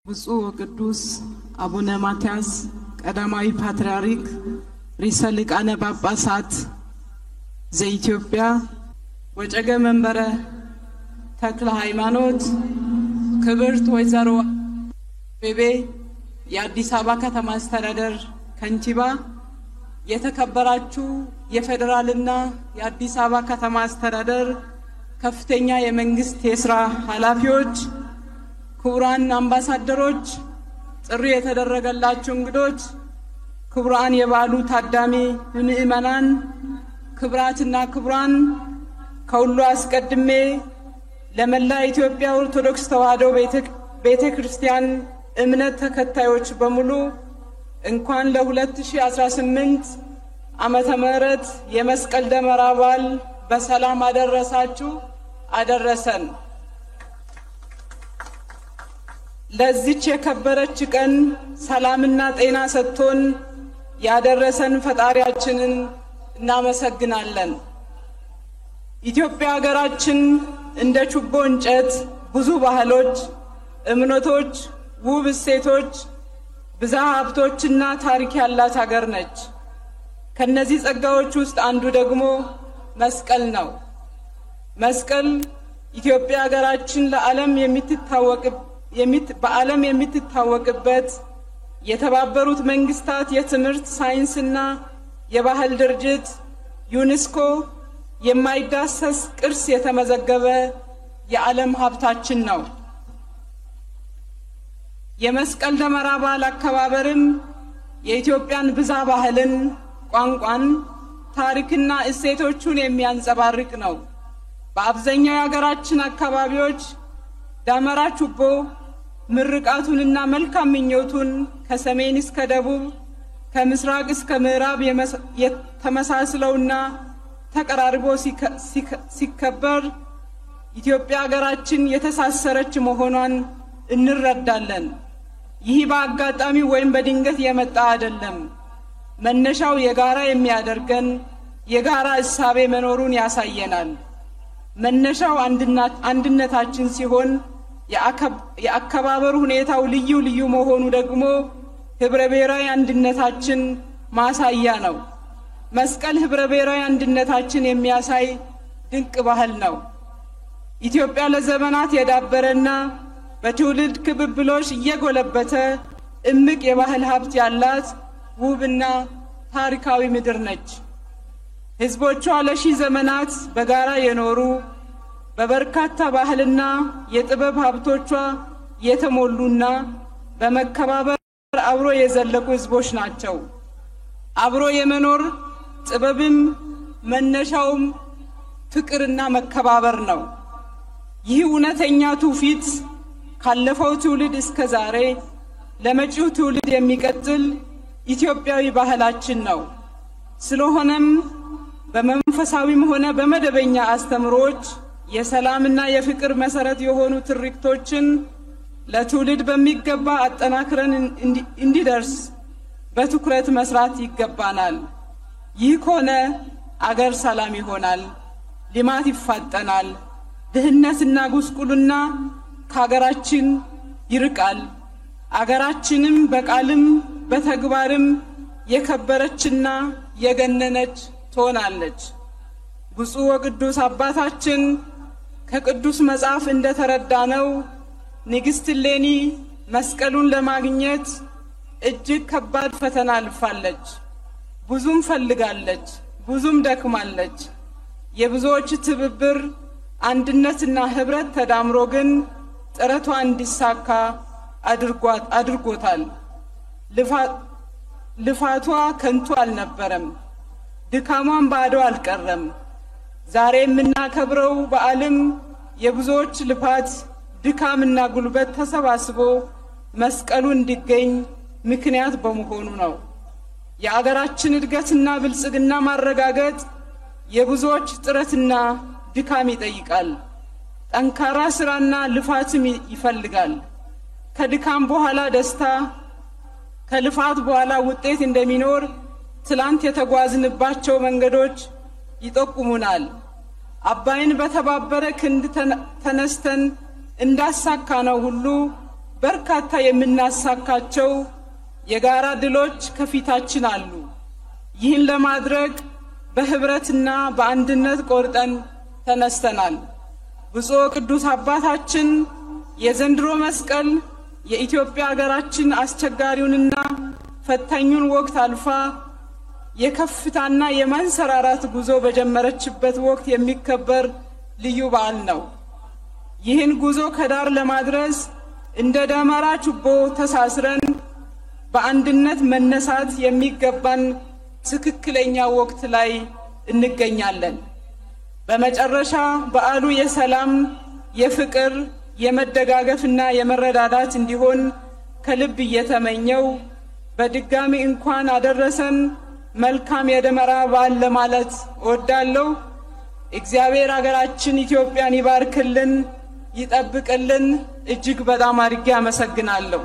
ብፁዕ ወቅዱስ አቡነ ማትያስ ቀዳማዊ ፓትርያርክ ርዕሰ ሊቃነ ጳጳሳት ዘኢትዮጵያ ወጨገ መንበረ ተክለ ሃይማኖት ክብርት ወይዘሮ ቤቤ የአዲስ አበባ ከተማ አስተዳደር ከንቲባ፣ የተከበራችሁ የፌደራልና የአዲስ አበባ ከተማ አስተዳደር ከፍተኛ የመንግስት የሥራ ኃላፊዎች፣ ክቡራን አምባሳደሮች፣ ጥሪ የተደረገላችሁ እንግዶች፣ ክቡራን የበዓሉ ታዳሚ ምዕመናን፣ ክቡራትና ክቡራን፣ ከሁሉ አስቀድሜ ለመላ ኢትዮጵያ ኦርቶዶክስ ተዋሕዶ ቤተክርስቲያን እምነት ተከታዮች በሙሉ እንኳን ለ2018 ዓመተ ምህረት የመስቀል ደመራ በዓል በሰላም አደረሳችሁ አደረሰን። ለዚች የከበረች ቀን ሰላምና ጤና ሰጥቶን ያደረሰን ፈጣሪያችንን እናመሰግናለን። ኢትዮጵያ ሀገራችን እንደ ችቦ እንጨት ብዙ ባህሎች፣ እምነቶች፣ ውብ እሴቶች፣ ብዝሃ ሀብቶችና ታሪክ ያላት ሀገር ነች። ከነዚህ ጸጋዎች ውስጥ አንዱ ደግሞ መስቀል ነው። መስቀል ኢትዮጵያ ሀገራችን በዓለም የምትታወቅበት የተባበሩት መንግስታት የትምህርት ሳይንስና የባህል ድርጅት ዩኔስኮ የማይዳሰስ ቅርስ የተመዘገበ የዓለም ሀብታችን ነው። የመስቀል ደመራ በዓል አከባበርም የኢትዮጵያን ብዝሃ ባህልን፣ ቋንቋን፣ ታሪክና እሴቶቹን የሚያንጸባርቅ ነው። በአብዛኛው የሀገራችን አካባቢዎች ደመራ ችቦ ምርቃቱንና መልካም ምኞቱን ከሰሜን እስከ ደቡብ ከምስራቅ እስከ ምዕራብ ተመሳስለውና ተቀራርቦ ሲከበር ኢትዮጵያ ሀገራችን የተሳሰረች መሆኗን እንረዳለን። ይህ በአጋጣሚ ወይም በድንገት የመጣ አይደለም። መነሻው የጋራ የሚያደርገን የጋራ እሳቤ መኖሩን ያሳየናል። መነሻው አንድነታችን ሲሆን የአከባበሩ ሁኔታው ልዩ መሆኑ ደግሞ ህብረ ብሔራዊ አንድነታችን ማሳያ ነው። መስቀል ህብረ ብሔራዊ አንድነታችን የሚያሳይ ድንቅ ባህል ነው። ኢትዮጵያ ለዘመናት የዳበረና በትውልድ ቅብብሎሽ እየጎለበተ እምቅ የባህል ሀብት ያላት ውብና ታሪካዊ ምድር ነች። ህዝቦቿ ለሺህ ዘመናት በጋራ የኖሩ በበርካታ ባህልና የጥበብ ሀብቶቿ የተሞሉና በመከባበር አብሮ የዘለቁ ህዝቦች ናቸው። አብሮ የመኖር ጥበብም መነሻውም ፍቅርና መከባበር ነው። ይህ እውነተኛ ትውፊት ካለፈው ትውልድ እስከ ዛሬ ለመጪው ትውልድ የሚቀጥል ኢትዮጵያዊ ባህላችን ነው። ስለሆነም በመንፈሳዊም ሆነ በመደበኛ አስተምሮች የሰላምና የፍቅር መሰረት የሆኑ ትርክቶችን ለትውልድ በሚገባ አጠናክረን እንዲደርስ በትኩረት መስራት ይገባናል። ይህ ከሆነ አገር ሰላም ይሆናል፣ ልማት ይፋጠናል፣ ድህነትና ጉስቁልና ከሀገራችን ይርቃል። አገራችንም በቃልም በተግባርም የከበረችና የገነነች ትሆናለች። ብፁዕ ወቅዱስ አባታችን ከቅዱስ መጽሐፍ እንደተረዳነው ንግሥት እሌኒ መስቀሉን ለማግኘት እጅግ ከባድ ፈተና አልፋለች። ብዙም ፈልጋለች፣ ብዙም ደክማለች። የብዙዎች ትብብር፣ አንድነትና ህብረት ተዳምሮ ግን ጥረቷ እንዲሳካ አድርጎታል። ልፋቷ ከንቱ አልነበረም፣ ድካሟን ባዶ አልቀረም። ዛሬ የምናከብረው በዓልም የብዙዎች ልፋት፣ ድካምና ጉልበት ተሰባስቦ መስቀሉ እንዲገኝ ምክንያት በመሆኑ ነው። የአገራችን እድገትና ብልጽግና ማረጋገጥ የብዙዎች ጥረትና ድካም ይጠይቃል። ጠንካራ ስራና ልፋትም ይፈልጋል። ከድካም በኋላ ደስታ፣ ከልፋት በኋላ ውጤት እንደሚኖር ትላንት የተጓዝንባቸው መንገዶች ይጠቁሙናል። አባይን በተባበረ ክንድ ተነስተን እንዳሳካነው ሁሉ በርካታ የምናሳካቸው የጋራ ድሎች ከፊታችን አሉ። ይህን ለማድረግ በህብረትና በአንድነት ቆርጠን ተነስተናል። ብፁዕ ቅዱስ አባታችን የዘንድሮ መስቀል የኢትዮጵያ ሀገራችን አስቸጋሪውንና ፈታኙን ወቅት አልፋ የከፍታና የማንሰራራት ጉዞ በጀመረችበት ወቅት የሚከበር ልዩ በዓል ነው። ይህን ጉዞ ከዳር ለማድረስ እንደ ደመራ ችቦ ተሳስረን በአንድነት መነሳት የሚገባን ትክክለኛ ወቅት ላይ እንገኛለን። በመጨረሻ በዓሉ የሰላም፣ የፍቅር፣ የመደጋገፍና የመረዳዳት እንዲሆን ከልብ እየተመኘው በድጋሚ እንኳን አደረሰን መልካም የደመራ በዓል ለማለት እወዳለሁ። እግዚአብሔር ሀገራችን ኢትዮጵያን ይባርክልን፣ ይጠብቅልን። እጅግ በጣም አድርጌ አመሰግናለሁ።